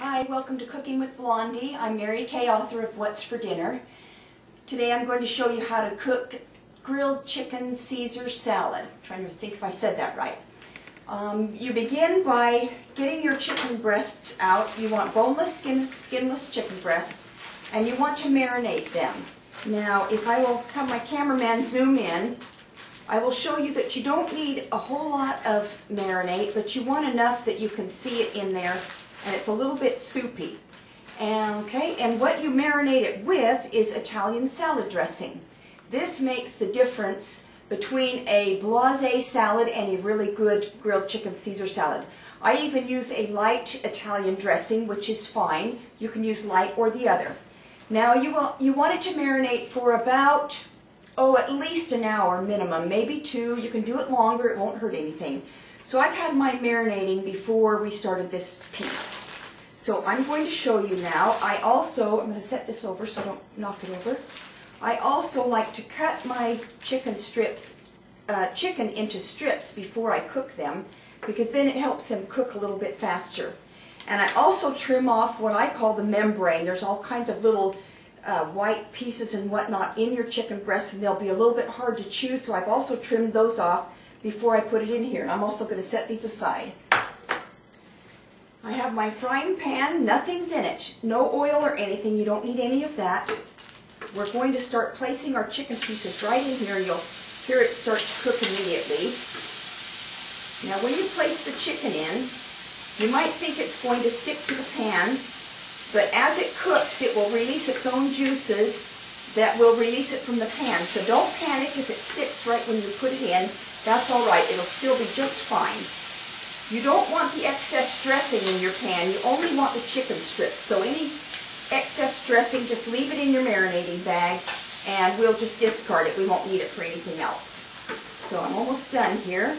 Hi, welcome to Cooking with Blondie. I'm Mary Kay, author of What's for Dinner. Today I'm going to show you how to cook grilled chicken Caesar salad. I'm trying to think if I said that right. You begin by getting your chicken breasts out. You want boneless, skinless chicken breasts, and you want to marinate them. Now, if I will have my cameraman zoom in, I will show you that you don't need a whole lot of marinade, but you want enough that you can see it in there, and it's a little bit soupy. And what you marinate it with is Italian salad dressing. This makes the difference between a blasé salad and a really good grilled chicken Caesar salad. I even use a light Italian dressing, which is fine. You can use light or the other. Now you want it to marinate for about, at least an hour minimum, maybe 2. You can do it longer, it won't hurt anything. So I've had mine marinating before we started this piece. So I'm going to show you now. I'm going to set this over so I don't knock it over. I also like to cut my chicken into strips before I cook them, because then it helps them cook a little bit faster. And I also trim off what I call the membrane. There's all kinds of little white pieces and whatnot in your chicken breast, and they'll be a little bit hard to chew, so I've also trimmed those off before I put it in here. And I'm also going to set these aside. I have my frying pan, nothing's in it, no oil or anything, you don't need any of that. We're going to start placing our chicken pieces right in here. You'll hear it start to cook immediately. Now when you place the chicken in, you might think it's going to stick to the pan, but as it cooks it will release its own juices that will release it from the pan. So don't panic if it sticks right when you put it in. That's alright, it'll still be just fine. You don't want the excess dressing in your pan, you only want the chicken strips. So any excess dressing, just leave it in your marinating bag and we'll just discard it. We won't need it for anything else. So I'm almost done here.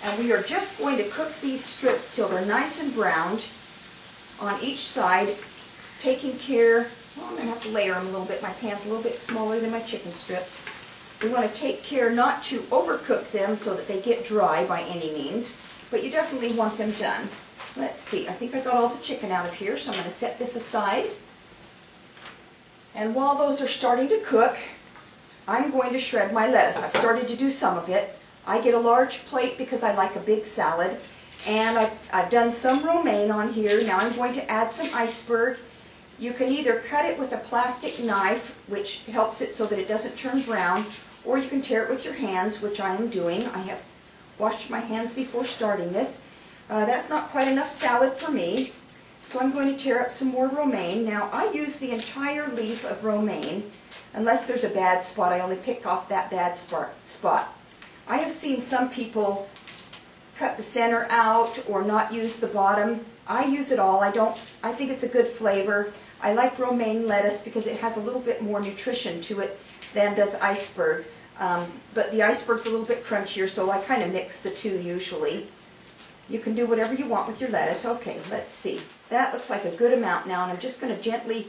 And we are just going to cook these strips till they're nice and browned on each side, taking care, I'm going to have to layer them a little bit. My pan's a little bit smaller than my chicken strips. We want to take care not to overcook them so that they get dry by any means, but you definitely want them done. Let's see, I think I got all the chicken out of here, so I'm going to set this aside. And while those are starting to cook, I'm going to shred my lettuce. I've started to do some of it. I get a large plate because I like a big salad. And I've done some romaine on here. Now I'm going to add some iceberg. You can either cut it with a plastic knife, which helps it so that it doesn't turn brown, or you can tear it with your hands, which I am doing. I have washed my hands before starting this. That's not quite enough salad for me, so I'm going to tear up some more romaine. Now I use the entire leaf of romaine. Unless there's a bad spot, I only pick off that bad spot. I have seen some people cut the center out or not use the bottom. I use it all. I think it's a good flavor. I like romaine lettuce because it has a little bit more nutrition to it than does iceberg. But the iceberg's a little bit crunchier, so I kind of mix the two usually. You can do whatever you want with your lettuce. Okay, let's see. That looks like a good amount now, and I'm just going to gently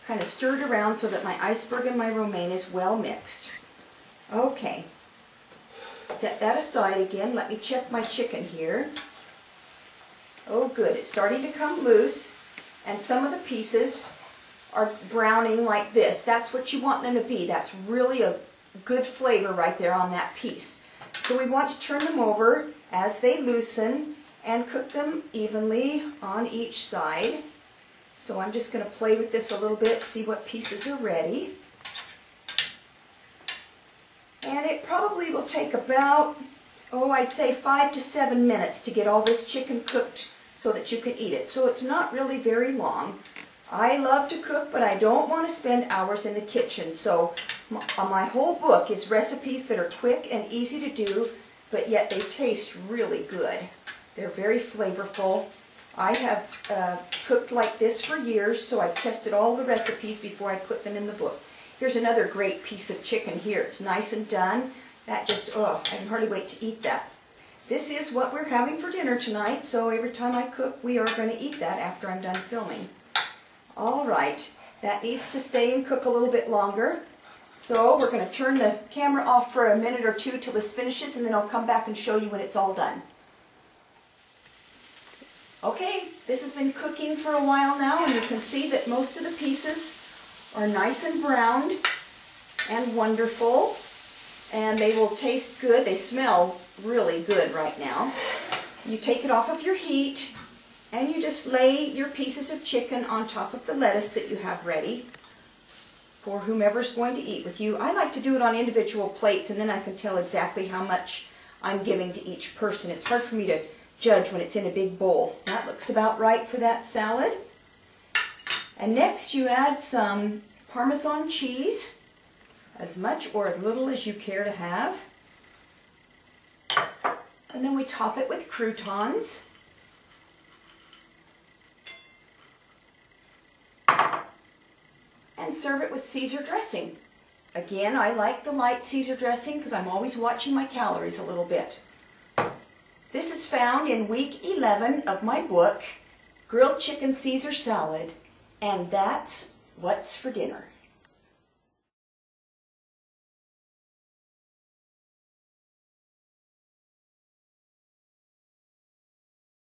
kind of stir it around so that my iceberg and my romaine is well mixed. Okay. Set that aside again. Let me check my chicken here. Oh good, it's starting to come loose, and some of the pieces are browning like this. That's what you want them to be. That's really a good flavor right there on that piece. So we want to turn them over as they loosen and cook them evenly on each side. So I'm just going to play with this a little bit, see what pieces are ready. And it probably will take about, I'd say 5 to 7 minutes to get all this chicken cooked so that you can eat it. So it's not really very long. I love to cook, but I don't want to spend hours in the kitchen. So my whole book is recipes that are quick and easy to do, but yet they taste really good. They're very flavorful. I have cooked like this for years, so I've tested all the recipes before I put them in the book. Here's another great piece of chicken here. It's nice and done. That just, I can hardly wait to eat that. This is what we're having for dinner tonight, so every time I cook, we are going to eat that after I'm done filming. All right, that needs to stay and cook a little bit longer. So we're going to turn the camera off for a minute or two till this finishes, and then I'll come back and show you when it's all done. Okay, this has been cooking for a while now, and you can see that most of the pieces are nice and browned and wonderful, and they will taste good. They smell really good right now. You take it off of your heat, and you just lay your pieces of chicken on top of the lettuce that you have ready for whomever's going to eat with you. I like to do it on individual plates, and then I can tell exactly how much I'm giving to each person. It's hard for me to judge when it's in a big bowl. That looks about right for that salad. And next you add some Parmesan cheese, as much or as little as you care to have. And then we top it with croutons. And serve it with Caesar dressing. Again, I like the light Caesar dressing because I'm always watching my calories a little bit. This is found in week 11 of my book, Grilled Chicken Caesar Salad, and that's what's for dinner.